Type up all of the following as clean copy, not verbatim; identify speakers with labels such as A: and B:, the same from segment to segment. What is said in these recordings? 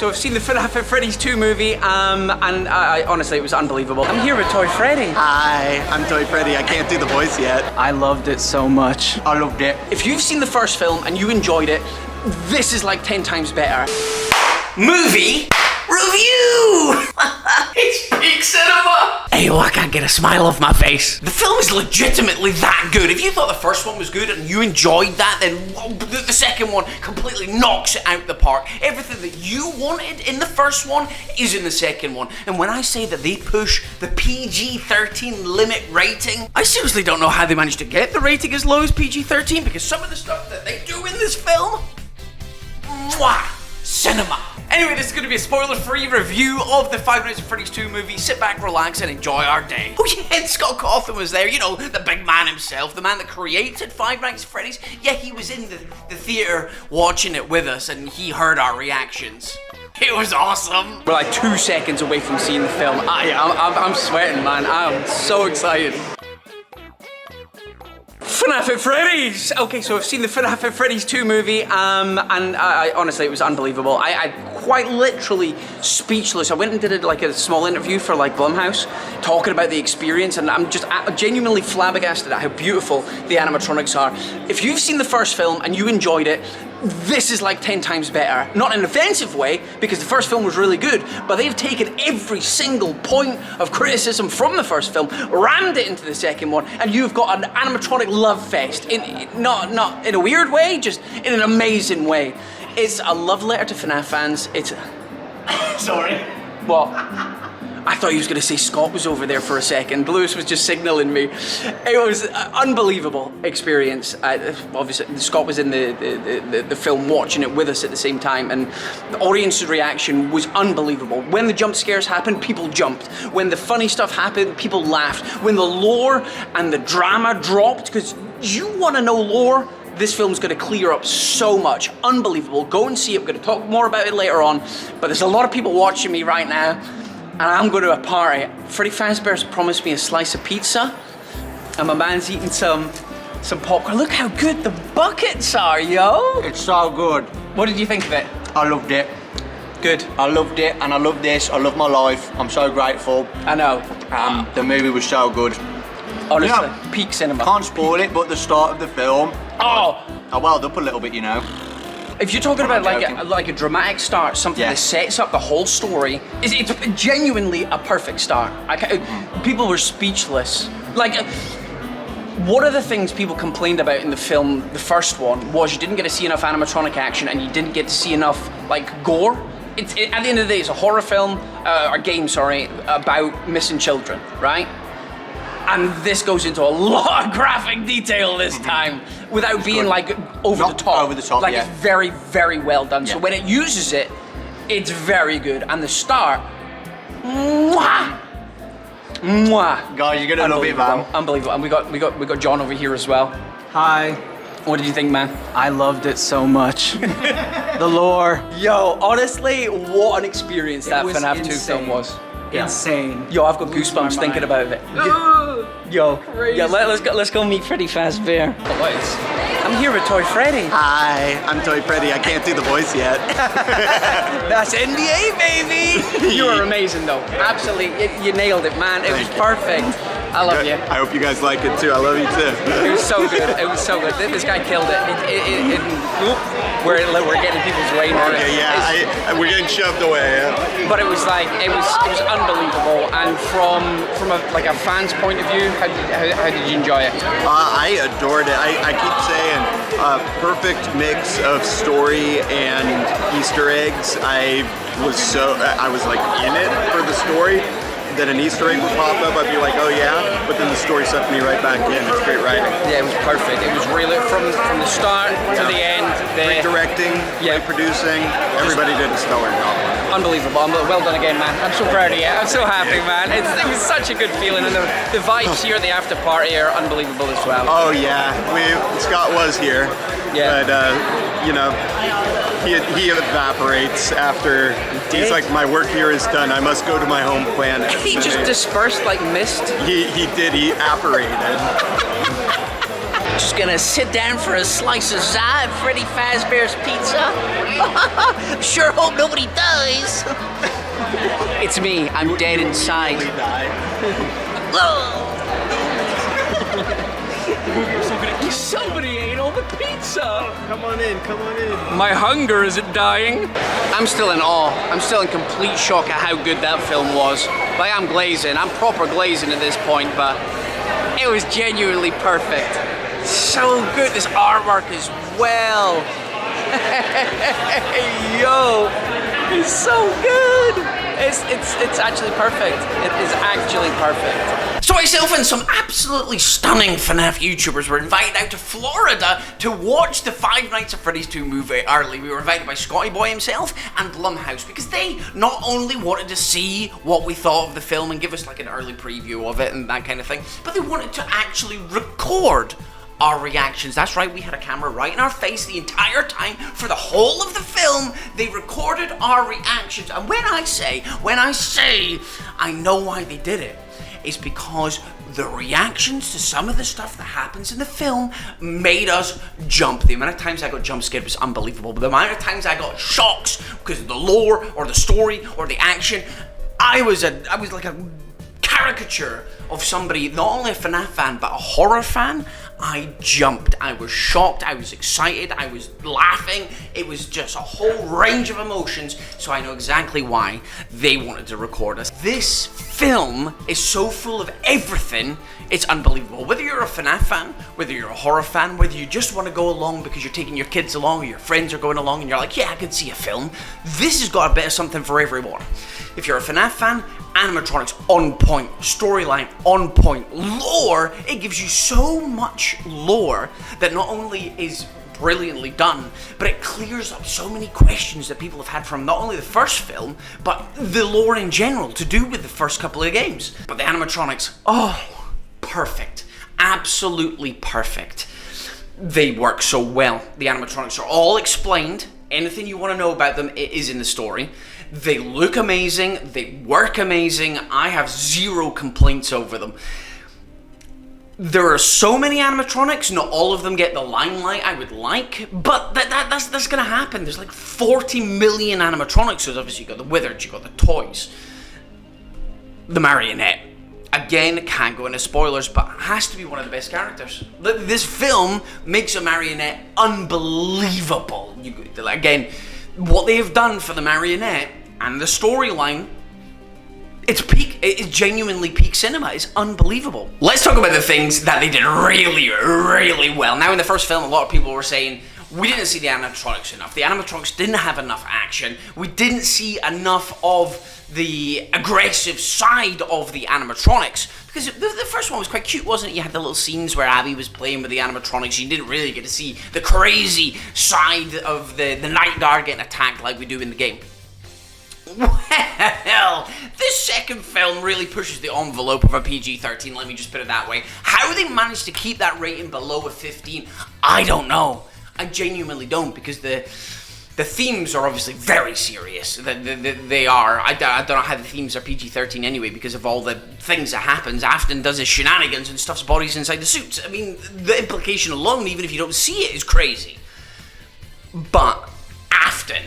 A: So I've seen the FNAF Freddy's 2 movie, and honestly, it was unbelievable. I'm here with Toy Freddy.
B: Hi, I'm Toy Freddy. I can't do the voice yet.
A: I loved it so much.
B: I loved it.
A: If you've seen the first film and you enjoyed it, this is like 10 times better. Movie review! It's peak cinema! Hey, look, I can't get a smile off my face. The film is legitimately that good. If you thought the first one was good and you enjoyed that, then the second one completely knocks it out the park. Everything that you wanted in the first one is in the second one. And when I say that they push the PG-13 limit rating, I seriously don't know how they managed to get the rating as low as PG-13, because some of the stuff that they do in this film, mwah, cinema. Anyway, this is going to be a spoiler-free review of the Five Nights at Freddy's 2 movie. Sit back, relax, and enjoy our day. Oh yeah, and SCOTT CAWTHON was there, you know, the big man himself, the man that created Five Nights at Freddy's. Yeah, he was in the theater watching it with us, and he heard our reactions. It was awesome. We're like 2 seconds away from seeing the film. I'm sweating, man. I'm so excited. FNAF at Freddy's! Okay, so I've seen the FNAF at Freddy's 2 movie, and honestly, it was unbelievable. I quite literally speechless. I went and did like a small interview for like Blumhouse, talking about the experience, and I'm just genuinely flabbergasted at how beautiful the animatronics are. If you've seen the first film and you enjoyed it, this is like 10 times better. Not in an offensive way, because the first film was really good, but they've taken every single point of criticism from the first film, rammed it into the second one, and you've got an animatronic love fest. Not in a weird way, just in an amazing way. It's a love letter to FNAF fans. It's...
B: Sorry.
A: What? I thought he was going to say Scott was over there for a second. Lewis was just signaling me. It was an unbelievable experience. Obviously, Scott was in the film watching it with us at the same time, and the audience's reaction was unbelievable. When the jump scares happened, people jumped. When the funny stuff happened, people laughed. When the lore and the drama dropped, because you want to know lore, this film's going to clear up so much. Unbelievable. Go and see it. We're going to talk more about it later on, but there's a lot of people watching me right now, and I'm going to a party. Freddy Fazbear's promised me a slice of pizza, and my man's eating some popcorn. Look how good the buckets are, yo!
B: It's so good.
A: What did you think of it?
B: I loved it.
A: Good.
B: I loved it, and I love this. I love my life. I'm so grateful.
A: I know.
B: The movie was so good.
A: Honestly, peak cinema.
B: Can't spoil it, but the start of the film,
A: Oh!
B: I welled up a little bit, you know.
A: If you're talking about like a dramatic start, something that sets up the whole story, it's genuinely a perfect start. People were speechless. Like, one of the things people complained about in the film, the first one, was you didn't get to see enough animatronic action and you didn't get to see enough like gore. At the end of the day, it's a horror film, or game, sorry, about missing children, right? And this goes into a lot of graphic detail this time, without being like over the top.
B: Over the top,
A: like it's very, very well done. So when it uses it, it's very good. And the start, mwah, mwah.
B: Guys, you're gonna love it, man.
A: Unbelievable. And we got John over here as well.
C: Hi.
A: What did you think, man?
C: I loved it so much. The lore.
A: Yo, honestly, what an experience that
C: was
A: FNAF 2
C: insane.
A: film was.
C: Insane.
A: Yo, I've got goosebumps thinking about it. Yo, let's go meet Freddy Fazbear. I'm here with Toy Freddy.
B: Hi, I'm Toy Freddy. I can't do the voice yet.
A: That's NBA, baby. You were amazing, though. Absolutely, you nailed it, man. It was perfect. I love you.
B: I hope you guys like it too. I love you too.
A: It was so good. It was so good. This guy killed it. We're getting people's way now.
B: Okay, yeah, we're getting shoved away. Yeah.
A: But it was like it was unbelievable. And from a fan's point of view, how did you enjoy it?
B: I adored it. I keep saying perfect mix of story and Easter eggs. I was like in it for the story. That an Easter egg would pop up, I'd be like, oh yeah, but then the story sucked me right back in. It's great writing.
A: Yeah, it was perfect. It was really from the start to the end.
B: Great directing, great producing. Everybody did a stellar job.
A: Unbelievable. Well done again, man. I'm so proud of you. I'm so happy, man. It was such a good feeling, and the vibes here at the after party are unbelievable as well.
B: Oh yeah, Scott was here, but you know, he evaporates after. He's like, my work here is done. I must go to my home planet.
A: He just dispersed like mist.
B: He did. He apparated.
A: Just gonna sit down for a slice of za at Freddy Fazbear's Pizza. Sure hope nobody dies. It's me, I'm dead inside. Somebody ate all the pizza.
B: Come on in, come on in.
A: My hunger isn't dying. I'm still in awe. I'm still in complete shock at how good that film was. Like, I'm glazing. I'm proper glazing at this point, but it was genuinely perfect. So good. This artwork as well. Yo, it's so good. It's actually perfect. It is actually perfect. So myself and some absolutely stunning FNAF YouTubers were invited out to Florida to watch the Five Nights at Freddy's 2 movie early. We were invited by Scotty Boy himself and Blumhouse because they not only wanted to see what we thought of the film and give us like an early preview of it and that kind of thing, but they wanted to actually record our reactions. That's right, we had a camera right in our face the entire time for the whole of the film. They recorded our reactions, and when I say I know why they did it, it's because the reactions to some of the stuff that happens in the film made us jump. The amount of times I got jump scared was unbelievable, but the amount of times I got shocks because of the lore or the story or the action, I was like a caricature of somebody, not only a FNAF fan, but a horror fan. I jumped, I was shocked, I was excited, I was laughing. It was just a whole range of emotions, so I know exactly why they wanted to record us. This film is so full of everything, it's unbelievable. Whether you're a FNAF fan, whether you're a horror fan, whether you just want to go along because you're taking your kids along or your friends are going along and you're like, yeah, I can see a film, this has got a bit of something for everyone. If you're a FNAF fan, animatronics on point, storyline on point, lore, it gives you so much lore that not only is brilliantly done, but it clears up so many questions that people have had from not only the first film, but the lore in general to do with the first couple of games. But the animatronics, oh, perfect, absolutely perfect. They work so well. The animatronics are all explained. Anything you want to know about them, it is in the story. They look amazing, they work amazing, I have zero complaints over them. There are so many animatronics, not all of them get the limelight I would like, but that's gonna happen. There's like 40 million animatronics, so obviously you've got the Withered, you've got the toys. The marionette. Again, can't go into spoilers, but has to be one of the best characters. This film makes a marionette unbelievable. Again, what they have done for the marionette and the storyline, it's genuinely peak cinema. It's unbelievable. Let's talk about the things that they did really, really well. Now, in the first film, a lot of people were saying, we didn't see the animatronics enough. The animatronics didn't have enough action. We didn't see enough of the aggressive side of the animatronics. Because the first one was quite cute, wasn't it? You had the little scenes where Abby was playing with the animatronics. You didn't really get to see the crazy side of the night guard getting attacked like we do in the game. Well, this second film really pushes the envelope of a PG-13, let me just put it that way. How they managed to keep that rating below a 15, I don't know. I genuinely don't, because the themes are obviously very serious. They are. I don't know how the themes are PG-13 anyway, because of all the things that happens. Afton does his shenanigans and stuffs bodies inside the suits. I mean, the implication alone, even if you don't see it, is crazy. But Afton,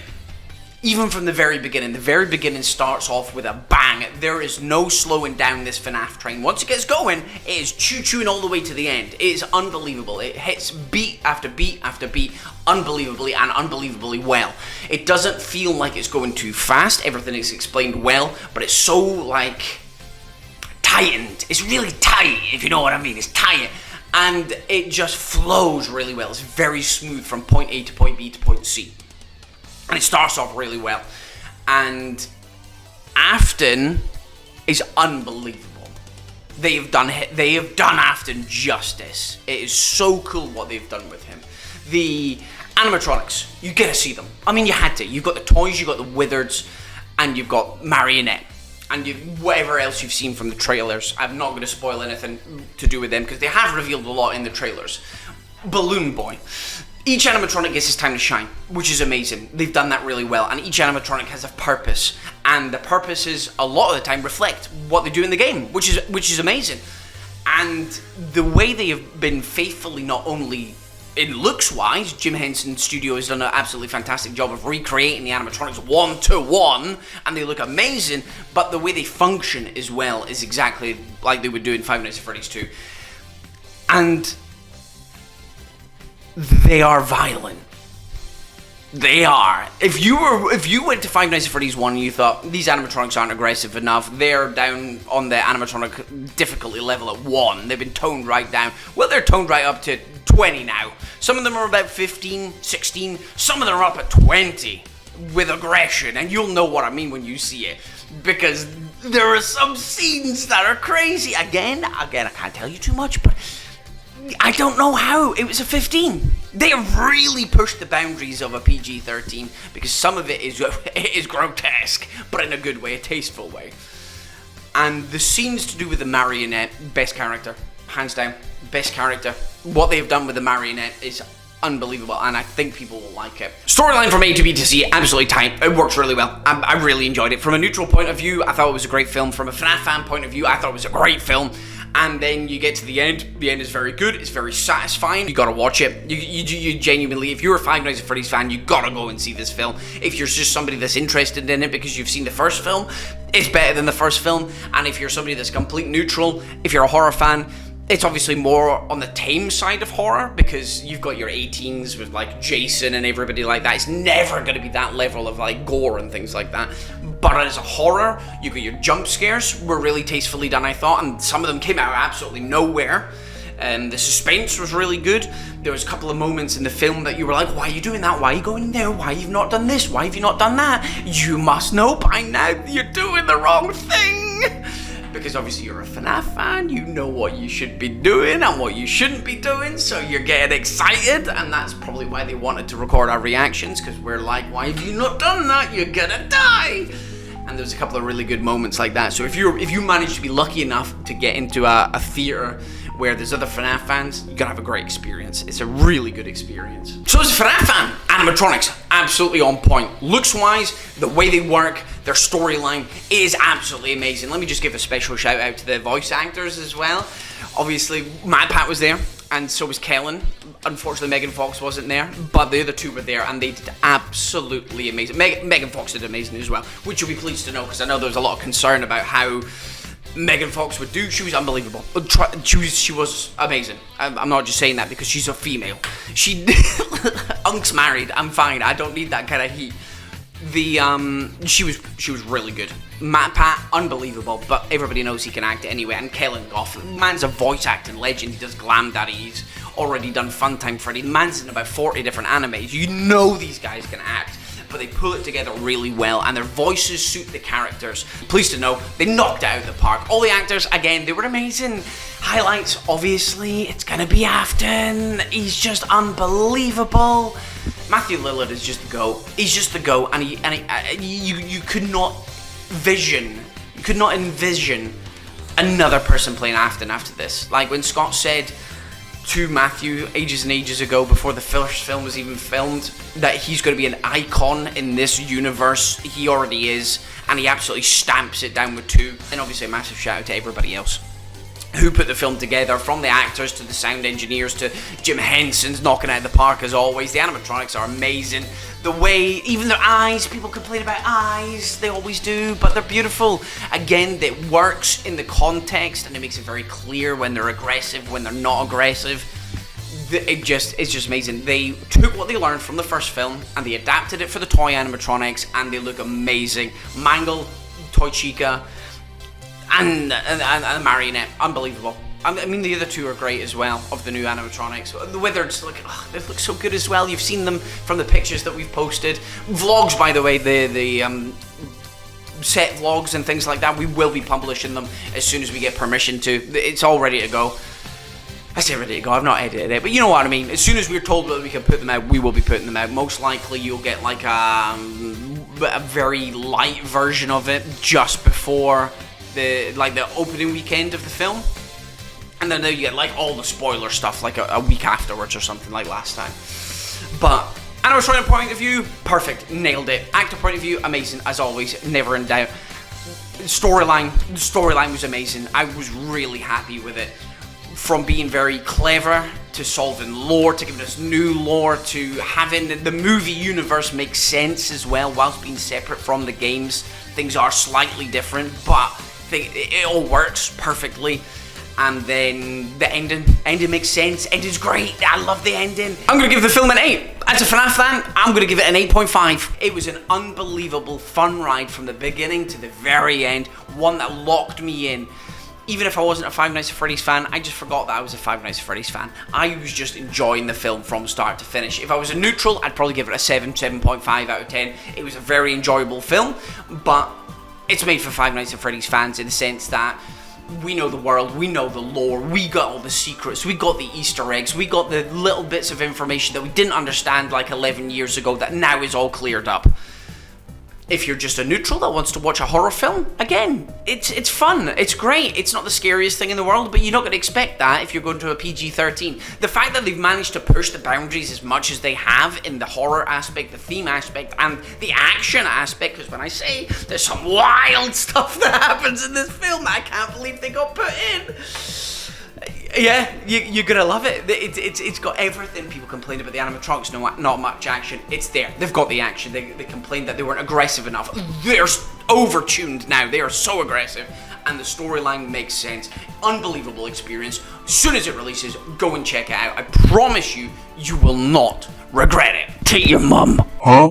A: even from the very beginning starts off with a bang. There is no slowing down this FNAF train. Once it gets going, it is choo-chooing all the way to the end. It is unbelievable. It hits beat after beat after beat unbelievably and unbelievably well. It doesn't feel like it's going too fast. Everything is explained well, but it's so, like, tightened. It's really tight, if you know what I mean. It's tight. And it just flows really well. It's very smooth from point A to point B to point C. And it starts off really well. And Afton is unbelievable. They have done Afton justice. It is so cool what they've done with him. The animatronics, you get to see them. I mean, you had to. You've got the toys, you've got the Withereds, and you've got Marionette. And whatever else you've seen from the trailers. I'm not going to spoil anything to do with them, because they have revealed a lot in the trailers. Balloon Boy. Each animatronic gets his time to shine, which is amazing. They've done that really well, and each animatronic has a purpose, and the purposes a lot of the time reflect what they do in the game, which is amazing. And the way they have been faithfully, not only in looks-wise, Jim Henson Studio has done an absolutely fantastic job of recreating the animatronics one-to-one, and they look amazing, but the way they function as well is exactly like they would do in Five Nights at Freddy's 2. And they are violent. They are. If you went to Five Nights at Freddy's 1 and you thought, these animatronics aren't aggressive enough, they're down on the animatronic difficulty level at 1, they've been toned right down. Well, they're toned right up to 20 now. Some of them are about 15, 16, some of them are up at 20 with aggression, and you'll know what I mean when you see it, because there are some scenes that are crazy. Again, I can't tell you too much, but I don't know how it was a 15. They have really pushed the boundaries of a PG-13, because some of it is grotesque, but in a good way, a tasteful way. And the scenes to do with the marionette, best character, hands down, best character. What they've done with the marionette is unbelievable, and I think people will like it. Storyline from A to B to C, absolutely tight. It works really well. I really enjoyed it. From a neutral point of view, I thought it was a great film. From a FNAF fan point of view, I thought it was a great film. And then you get to the end. The end is very good. It's very satisfying. You gotta watch it. You genuinely, if you're a Five Nights at Freddy's fan, you gotta go and see this film. If you're just somebody that's interested in it because you've seen the first film, it's better than the first film. And if you're somebody that's complete neutral, if you're a horror fan, it's obviously more on the tame side of horror, because you've got your 18s with like Jason and everybody like that. It's never going to be that level of like gore and things like that. But as a horror, you got your jump scares were really tastefully done, I thought, and some of them came out of absolutely nowhere. The suspense was really good. There was a couple of moments in the film that you were like, why are you doing that? Why are you going there? Why have you not done this? Why have you not done that? You must know by now you're doing the wrong thing. Because obviously you're a FNAF fan, you know what you should be doing and what you shouldn't be doing, so you're getting excited, and that's probably why they wanted to record our reactions, because we're like, why have you not done that? You're gonna die! And there's a couple of really good moments like that. So if you manage to be lucky enough to get into a theater where there's other FNAF fans, you're gonna have a great experience. It's a really good experience. So as a FNAF fan, animatronics, absolutely on point. Looks-wise, the way they work, their storyline is absolutely amazing. Let me just give a special shout out to the voice actors as well. Obviously, Matt Pat was there, and so was Kellen. Unfortunately, Megan Fox wasn't there, but the other two were there, and they did absolutely amazing. Megan Fox did amazing as well, which you'll be pleased to know, because I know there was a lot of concern about how Megan Fox would do. She was unbelievable. She was amazing. I'm not just saying that because she's a female. Unk's married. I'm fine. I don't need that kind of heat. She was really good. Matt Pat, unbelievable, but everybody knows he can act anyway. And Kellen Goff, man's a voice acting legend. He does Glam Daddy. He's already done Funtime Freddy. Man's in about 40 different animes. You know these guys can act, but they pull it together really well, and their voices suit the characters. Pleased to know they knocked it out of the park. All the actors, again, they were amazing. Highlights, obviously, it's gonna be Afton. He's just unbelievable. Matthew Lillard is just the GOAT. He's just the GOAT, and you could not envision another person playing Afton after this. Like when Scott said to Matthew ages and ages ago, before the first film was even filmed, that he's going to be an icon in this universe. He already is, and he absolutely stamps it down with 2. And obviously a massive shout out to everybody else who put the film together, from the actors to the sound engineers to Jim Henson's knocking out of the park as always. The animatronics are amazing. The way, even their eyes, people complain about eyes, they always do, but they're beautiful. Again, it works in the context, and it makes it very clear when they're aggressive, when they're not aggressive. It's just amazing. They took what they learned from the first film and they adapted it for the toy animatronics, and they look amazing. Mangle, Toy Chica, and the marionette, unbelievable. I mean, the other two are great as well, of the new animatronics. The Wizards, they look so good as well. You've seen them from the pictures that we've posted. Vlogs, by the way, the set vlogs and things like that, we will be publishing them as soon as we get permission to. It's all ready to go. I say ready to go, I've not edited it, but you know what I mean. As soon as we're told that we can put them out, we will be putting them out. Most likely you'll get like a very light version of it just before the opening weekend of the film, and then you get like all the spoiler stuff like a week afterwards or something like last time. But animatronic point of view, perfect, nailed it. Actor point of view, amazing as always, never in doubt. The storyline was amazing. I was really happy with it. from being very clever to solving lore, to giving us new lore, to having the movie universe make sense as well, whilst being separate from the games. Things are slightly different, but it all works perfectly. And then the ending makes sense. Ending's great. I love the ending. I'm gonna give the film an 8. As a FNAF fan, I'm gonna give it an 8.5. It was an unbelievable fun ride from the beginning to the very end. One that locked me in. Even if I wasn't a Five Nights at Freddy's fan, I just forgot that I was a Five Nights at Freddy's fan. I was just enjoying the film from start to finish. If I was a neutral, I'd probably give it a 7, 7.5 out of 10. It was a very enjoyable film, but it's made for Five Nights at Freddy's fans in the sense that we know the world, we know the lore, we got all the secrets, we got the Easter eggs, we got the little bits of information that we didn't understand like 11 years ago that now is all cleared up. If you're just a neutral that wants to watch a horror film, again, it's fun, it's great. It's not the scariest thing in the world, but you're not going to expect that if you're going to a PG-13. The fact that they've managed to push the boundaries as much as they have in the horror aspect, the theme aspect, and the action aspect, because when I say there's some wild stuff that happens in this film that I can't believe they got put in. Yeah, you're gonna love it. It's got everything. People complain about the animatronics, not much action. It's there. They've got the action. They complained that they weren't aggressive enough. They're over-tuned now. They are so aggressive. And the storyline makes sense. Unbelievable experience. As soon as it releases, go and check it out. I promise you, you will not regret it. Take your mum.
D: Huh?